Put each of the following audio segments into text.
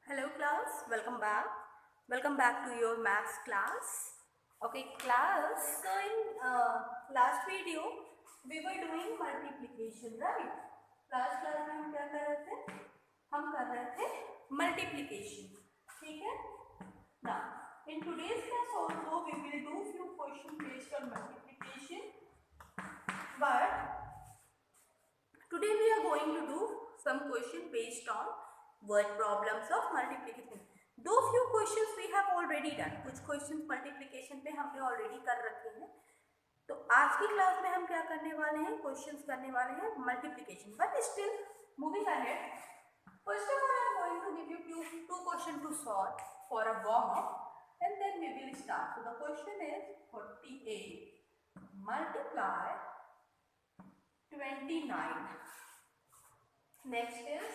Hello class, welcome back. Welcome back to your maths class. Okay class, so in last video we were doing multiplication, right? Last class में हम क्या कर रहे थे? हम कर रहे थे multiplication. ठीक है? Now in today's class also we will do few questions based on multiplication, but today we are going to do some question based on word problems of multiplication. दो few questions we have already done. कुछ questions multiplication पे हमने already कर रखे हैं. तो आज की क्लास में हम क्या करने वाले हैं? Questions करने वाले हैं multiplication. But still moving ahead. First of all, I am going to give you two questions to solve for a warm up, and then we will start. So the question is 48 multiply 29. Next is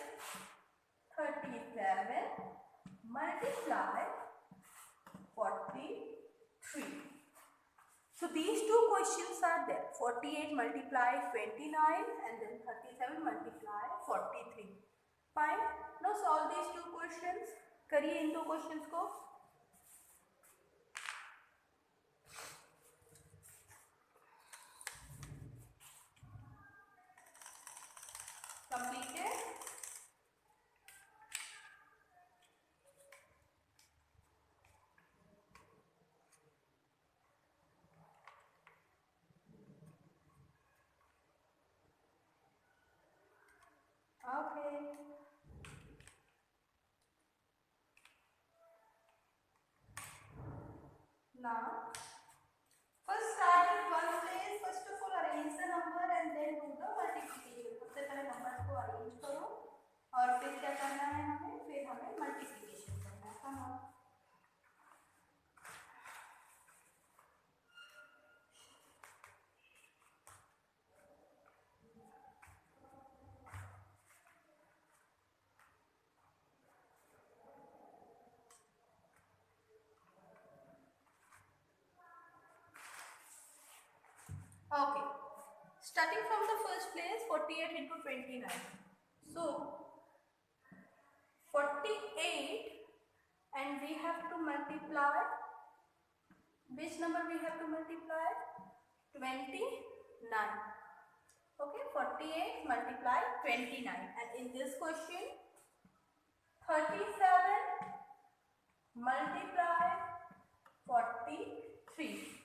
37 multiply 43. So these two questions are there. 48 multiply 29 and then 37 multiply 43. Fine. Now solve these two questions. करिए इन दो questions को. Completed. Okay. Now, first start with one place. First of all, arrange the number and then do the multiplication. सबसे पहले numbers को arrange करो और फिर क्या करना है हमें? फिर हमें multiplication करना है. Come on. Okay. Starting from the first place, 48 into 29. So, 48 and we have to multiply. Which number we have to multiply? 29. Okay, 48 multiply 29. And in this question, 37 multiply 43.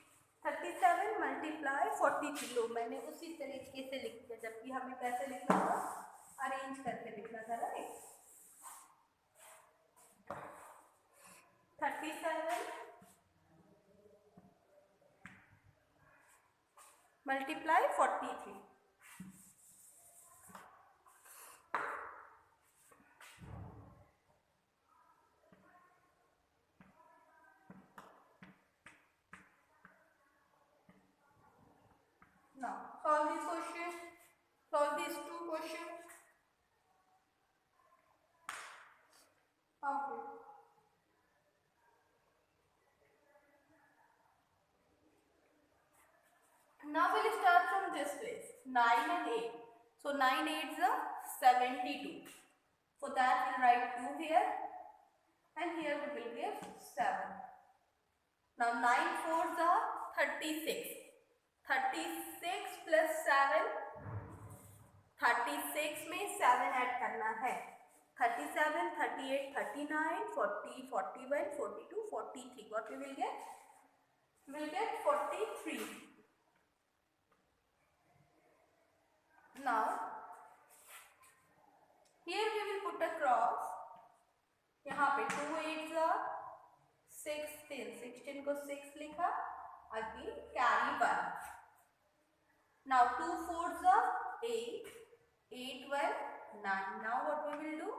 37 multiply 43. लो मैंने उसी तरीके से लिख दिया, जबकि हमें कैसे लिखना था? अरेंज करके लिखना था, right? 37 multiply 43. Now solve this question. Solve these two questions. Okay. Now we'll start from this place. 9 and 8. So 9 8 is 72. For that we'll write 2 here. And here we will give 7. Now 9 4s are 36. 36 plus 7. 36 में 7 add करना है. 37, 38, 39, 40, 41, 42, 43. What we will get? We will get 43. Now, here we will put a cross. यहाँ पे 2 8s are 16. 16 को 6 लिखा. Again carry 1. Now 2 4s are 8. 8 1 9. Now what we will do?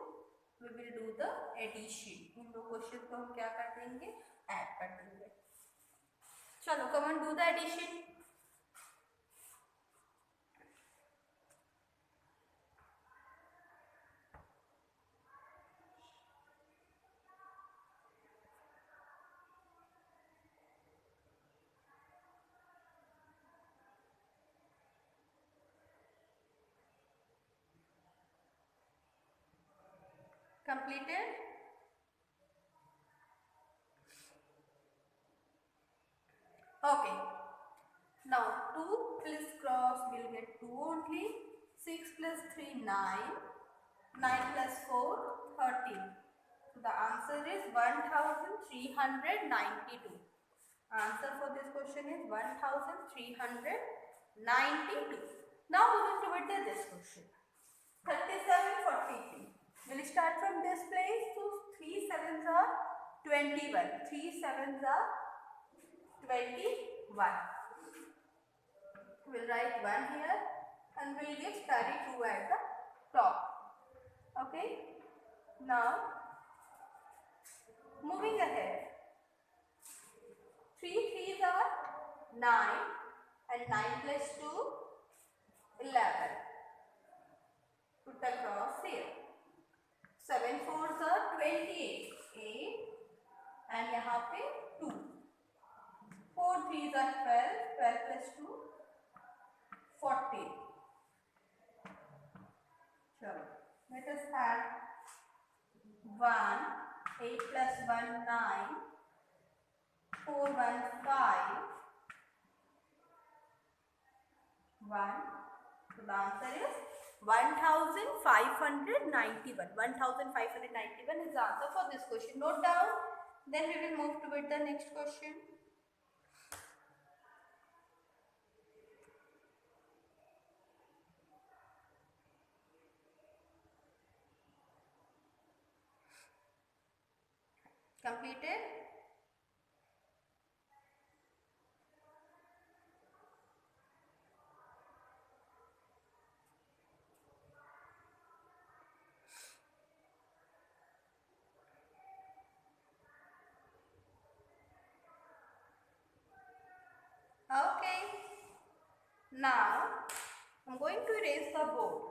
We will do the addition. इन दो question को हम क्या कर देंगे? ऐड कर देंगे. चलो come on, do the addition. Completed. 2 only. 6 plus 3 9. 9 plus 4 13. So the answer is 1392. Answer for this question is 1392. Now moving towards this question. 3743. We'll start from this place. So 3 sevens are 21. 3 sevens are 21. We'll write 1 here and we'll give 32 at the top. Okay. Now moving ahead. 3 threes are 9 and 9 plus 2 11. Put across here. 7 fours are 28. 8 and यहाँ पे 2. 4 threes are 12. 12 plus 2 14. Sure. Let us add 1. 8 plus 1 9. 4 1 5. 1. So the answer is 1591. 1591 is the answer for this question. Note down. Then we will move to the next question. Completed? Okay. Now I'm going to erase the board.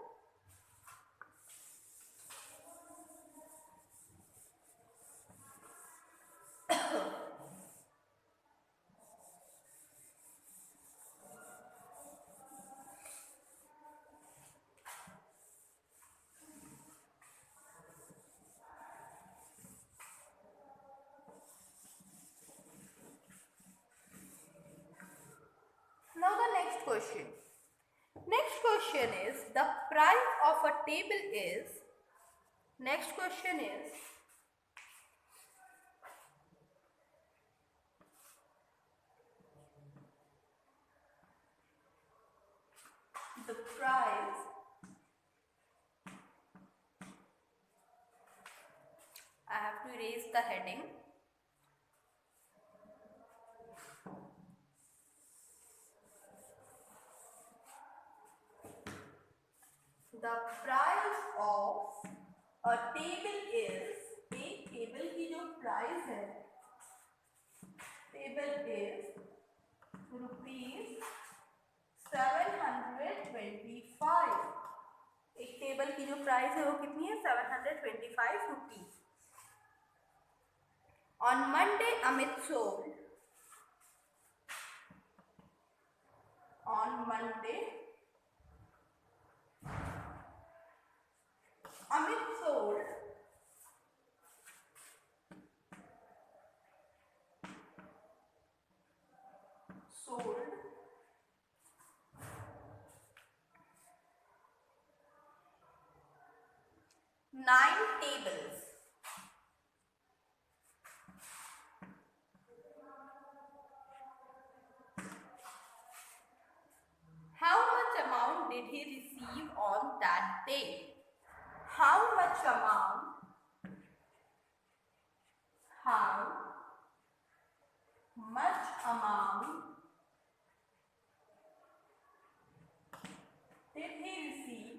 Now the next question. Next question is the price of a table is. Next question is the price I have to erase the heading. The price of a table is, एक table की जो price है, table is ₹725. एक table की जो price है वो कितनी है? 725 rupees. On Monday, Amit sold. On Monday, Amit sold 9 tables. How much amount did he receive on that day? How much amount? How much amount did he receive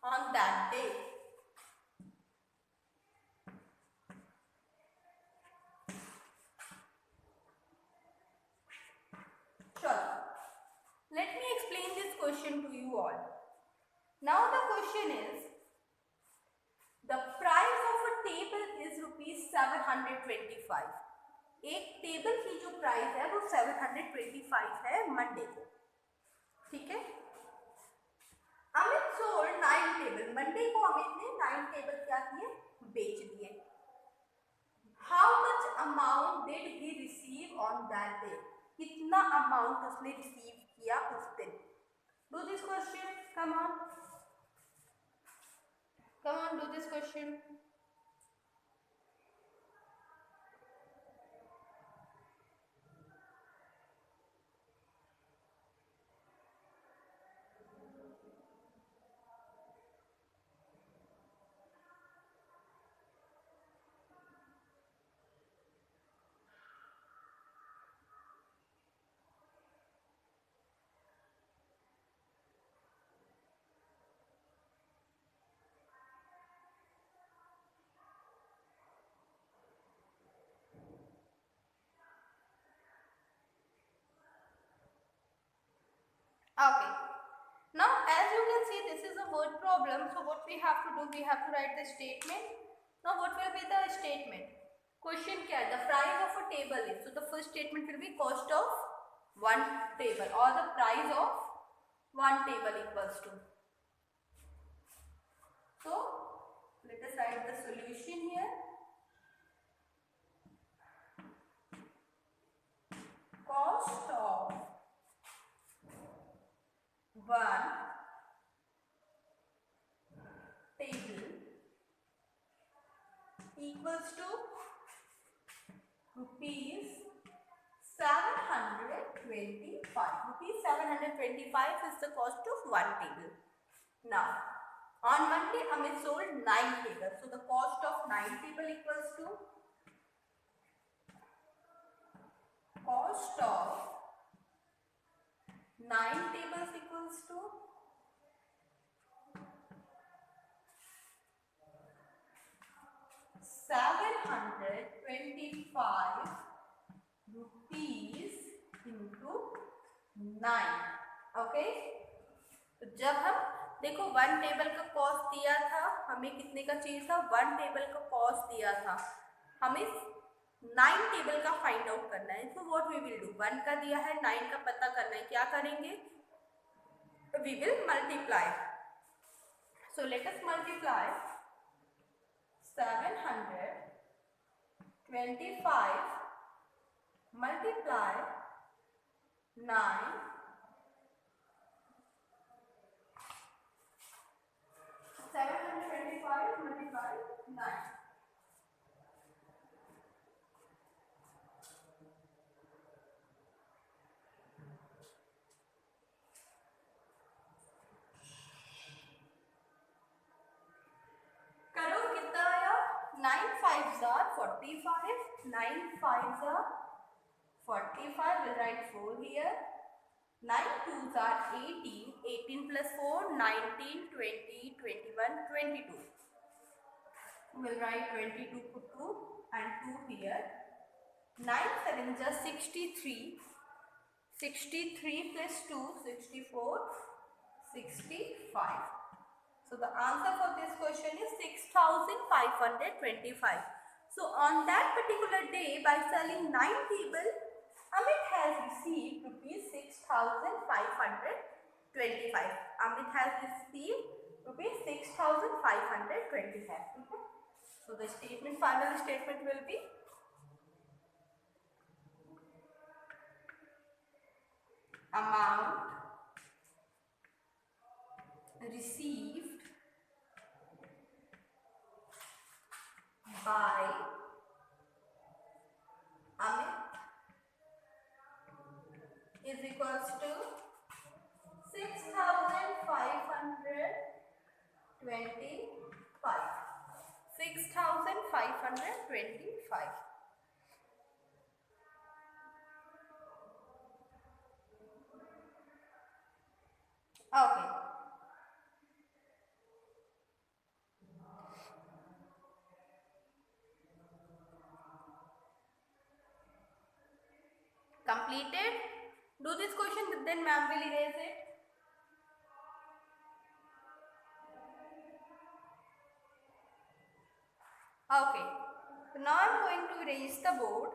on that day? Sure. Let me explain this question to you all. Now the question is, the price of a table is ₹725. एक table की जो price है वो 725 है Monday को. ठीक है. Amit sold 9 table, Monday को अमित ने 9 टेबल क्या किए, बेच दिए। How much amount did he receive on that day, कितना अमाउंट उसने रिसीव किया उस दिन। Do this question, come on do this question. Okay. Now, as you can see, this is a word problem. So, what we have to do, we have to write the statement. Now, what will be the statement? Question क्या है? The price of a table is. So, the first statement will be cost of one table or the price of one table equals to. So, let us write the solution here. Cost of one table equals to rupees 725. Rupees 725 is the cost of one table. Now, on Monday, Amit sold 9 tables. So, the cost of 9 table equals to cost of 9 tables equals to 725 rupees into 9. Okay, तो जब हम देखो 1 table का cost दिया था, हमें कितने का चाहिए था, 1 टेबल का कॉस्ट दिया था, हमें 9 टेबल का फाइंड आउट करना है। So what we will do, 1 का दिया है, 9 का पता करना है, क्या करेंगे, we will multiply. So let us multiply 725 multiply 9 725 multiply 9. करो कितना आया, 9 5s are 45, 9 5s are 45, we'll write 4 here, 9 2s are 18, 18 plus 4 19, 20, 21, 22, we'll write 22 put 2 and 2 here, 9 7s are 63, 63 plus 2 64, 65. So the answer for this question is 6,525. So on that particular day, by selling 9 tables, Amit has received rupees 6,525. Amit has received rupees 6,525. Okay? So the statement, final statement will be amount received by Amit is equals to 6,525. 6,525. Okay. Completed? Do this question, then ma'am will erase it. Okay. So now I am going to erase the board.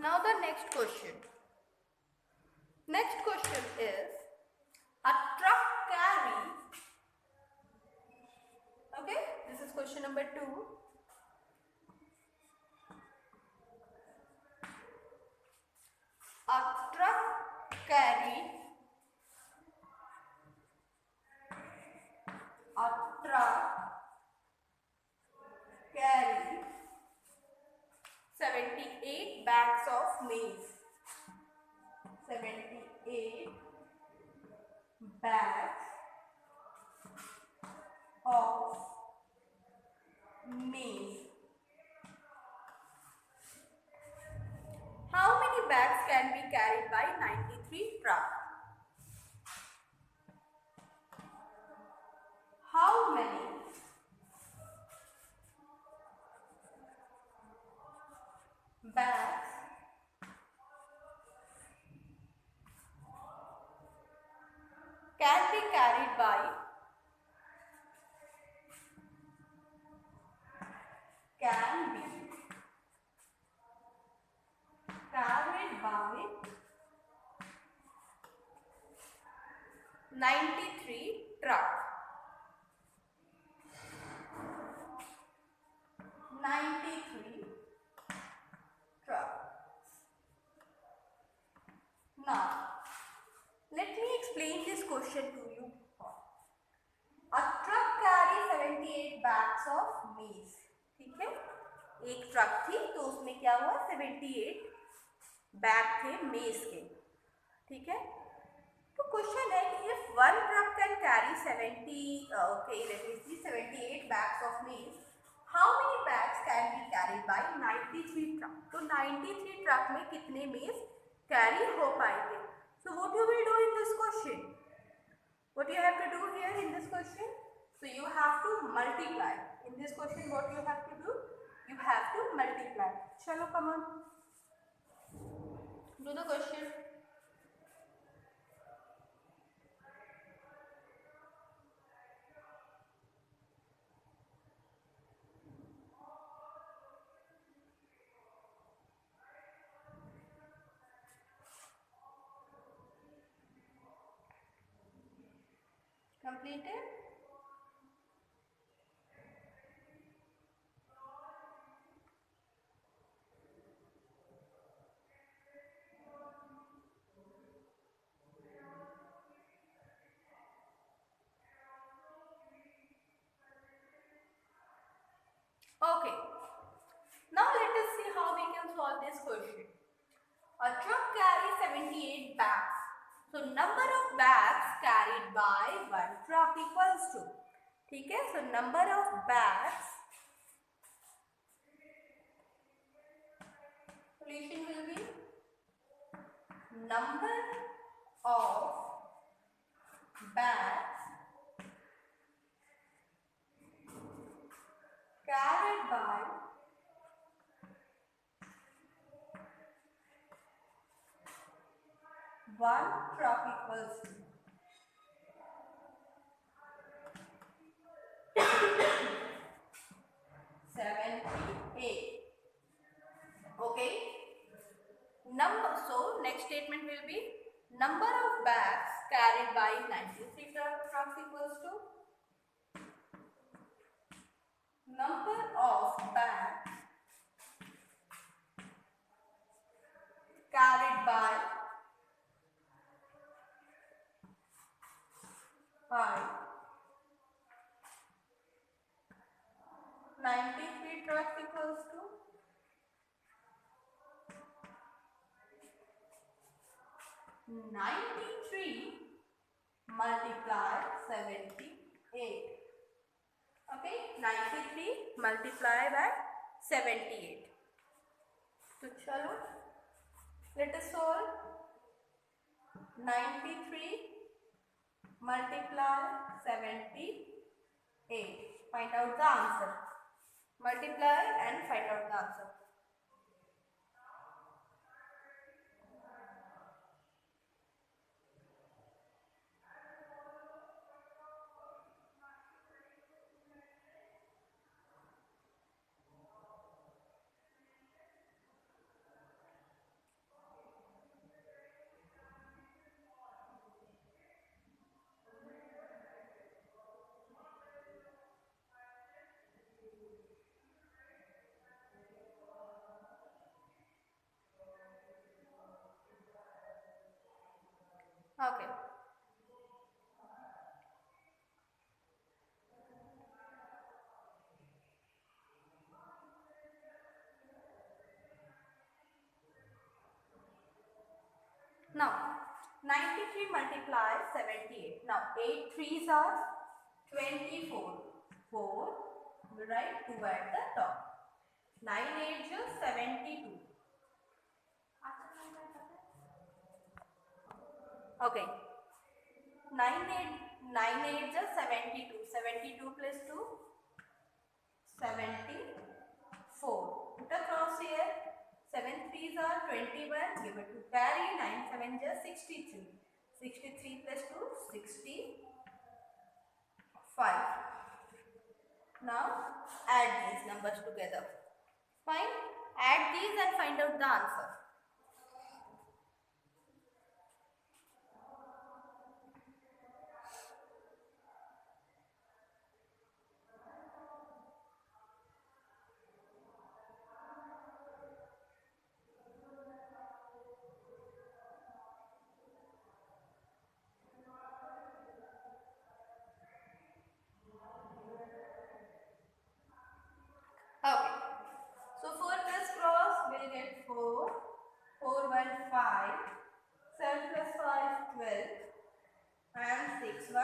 Now the next question. Next question is a truck carry. Okay, this is question number 2. A truck carry. A truck carry 78 bags of maize. 78 bags of maize. How many bags can be carried by 93 truck? How many bags can be carried by carried by 93 truck. 93 truck. Now, let me explain this question to you. A truck carries 78 bags of maize. ठीक है, एक truck थी तो उसमें क्या हुआ, 78 bag थे मेज के. ठीक है, तो क्वेश्चन है कि if one truck can carry 78 bags of maize, how many bags can be carried by 93 truck? तो 93 ट्रक में कितने मेज कैरी हो पाएंगे? So what you will do in this question? What you have to do here in this question? So you have to multiply. In this question, what you have to do? You have to multiply. Chalo, come on. Do the question. Completed? Okay. Now let us see how we can solve this question. A truck carries 78 bags. So number of bags carried by one truck equals to. ठीक है, so number of bags, solution will be number of bags carried by one truck equals to 78. Okay. So next statement will be number of bags carried by 93 trucks equals to number of bags carried by 93 trucks equals to 93 multiplied 78. Okay, 93 multiplied by 78. So chalo, let us solve. 93 multiply 78. Find out the answer. Multiply and find out the answer. Okay. Now, 93 multiplies 78. Now, 8 threes are 24. 4. We write 2 at the top. 9 8 is 72. Okay. 9 8 is 72. 72 plus 2, 74. Put across here. 7 threes are 21. Give it to carry. 9 7 is 63. 63 plus 2, 65. Now add these numbers together. Fine. Add these and find out the answer. Okay. So 4 plus cross will get 4. 4 1 5. 7 plus 5 12. And 6 1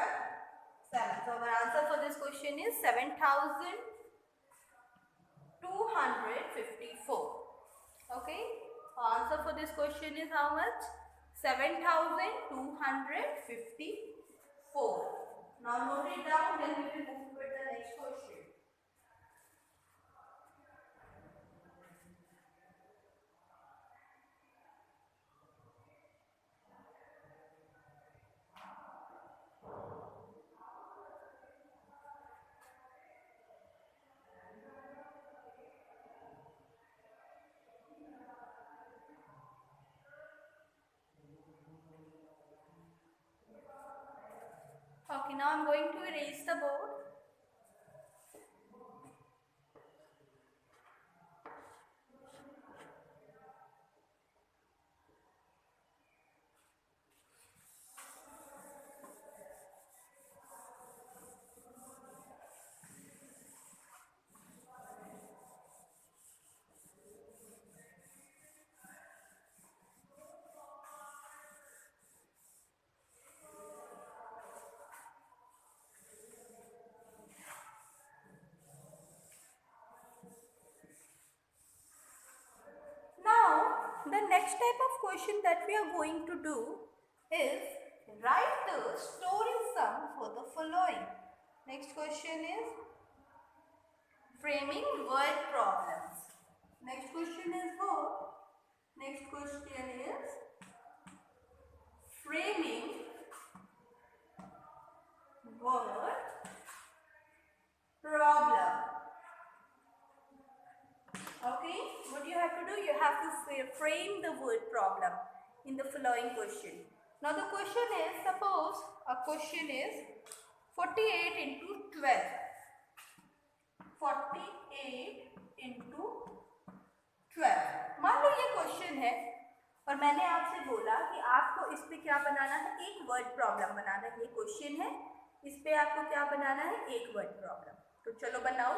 7. So our answer for this question is 7,254. Okay. Answer for this question is how much? 7,254. Now note it down, then we will move with the next question. Okay, now I am going to erase the board. The next type of question that we are going to do is write the storing sum for the following. Next question is framing word problems. Next question is what? Next question is framing word problem. Okay, what you have to do? You have to frame the word problem in the following question. Now the question is, suppose a question is 48 into 12. 48 into 12. मान लो ये question है और मैंने आपसे बोला कि आपको इस पे क्या बनाना है? एक वर्ड प्रॉब्लम बनाना है। ये क्वेश्चन है, इस पे आपको क्या बनाना है? एक वर्ड प्रॉब्लम। तो चलो बनाओ।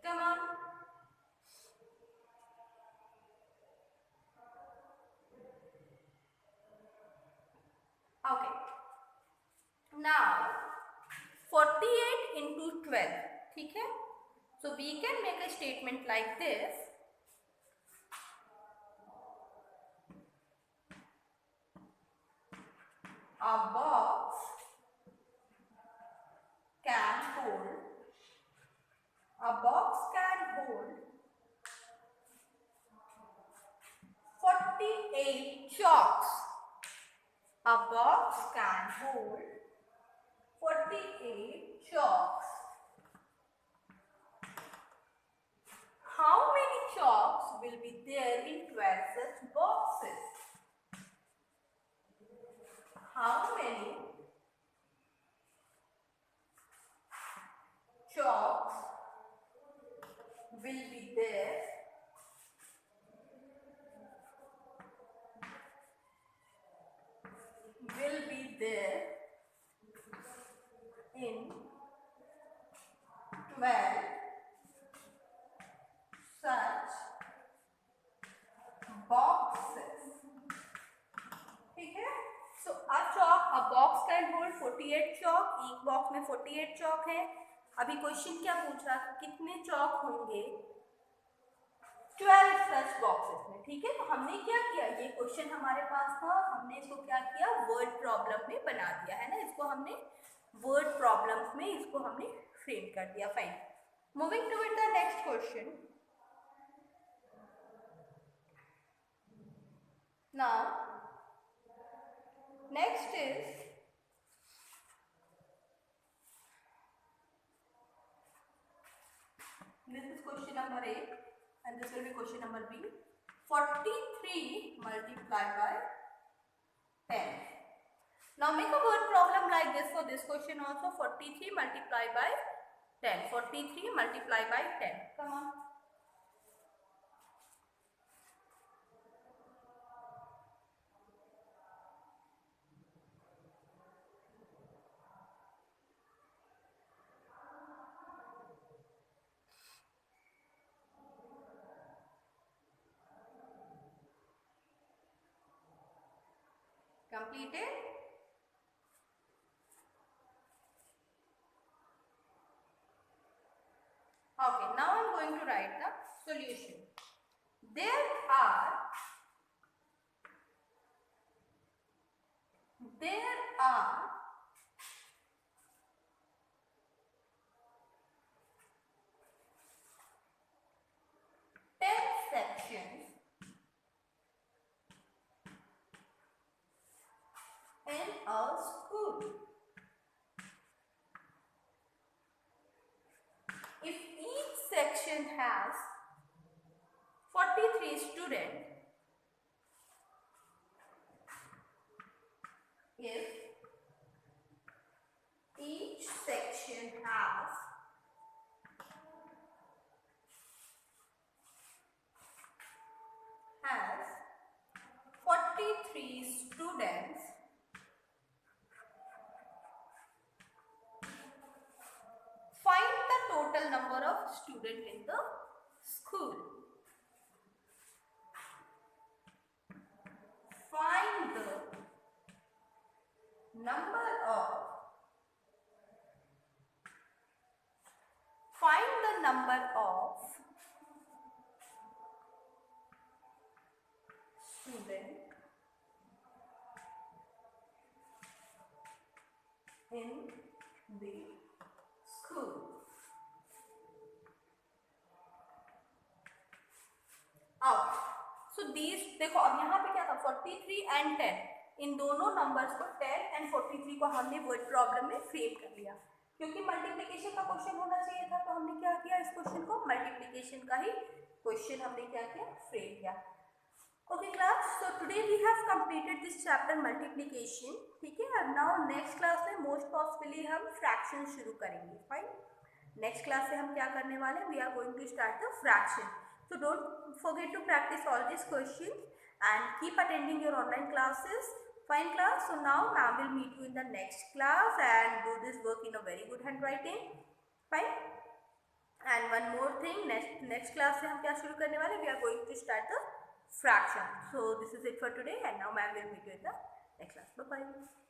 Come on. Okay. Now 48 into 12. ठीक है? So we can make a statement like this. A box can hold 48 chalks. A box can hold 48 chalks. How many chalks will be there in 12 such boxes? How many chalks 12 such boxes. ठीक है, so a box can hold 48 chalk, एक box में 48 chalk है। अभी question क्या पूछ रहा है, कितने चॉक होंगे 12 सच बॉक्सेस में। ठीक है, तो हमने क्या किया, ये क्वेश्चन हमारे पास था, हमने इसको क्या किया, वर्ड प्रॉब्लम में बना दिया है ना, इसको हमने वर्ड प्रॉब्लम्स में इसको हमने फ्रेम कर दिया। Fine, moving to the next question. Now next is this is question number A and this will be question number B. 43 multiplied by 10. Now make a word problem like this for this question also. 43 multiplied by 10. 43 multiplied by 10. Come on. Completed? Okay, now I am going to write the solution. There are 10 sections in a school. If each section has 43 students, if each section has 43 students, find the total number of students in the school. Find the number of students in the school. अब so these देखो, अब यहाँ पे क्या था, 43 and 10, इन दोनों numbers को 10 and 43 को हमने वर्ड प्रॉब्लम में फ्रेम कर लिया। क्योंकि मल्टीप्लिकेशन का क्वेश्चन होना चाहिए था, तो हमने क्या किया, इस क्वेश्चन को मल्टीप्लिकेशन का ही क्वेश्चन हमने क्या किया, फ्रेम किया। Okay class, so today we have completed this chapter multiplication. ठीक है, अब नाउ नेक्स्ट क्लास में मोस्ट पॉसिबली हम फ्रैक्शन शुरू करेंगे। फाइन, नेक्स्ट क्लास से हम क्या करने वाले हैं, we are going to start the fraction. So don't forget to practice all these questions and keep attending your online classes. Fine class. So now ma'am will meet you in the next class and do this work in a very good handwriting. Fine. And one more thing, next class से हम क्या शुरू करने वाले, we are going to start the fraction. So this is it for today and now ma'am will meet you in the next class. Bye bye.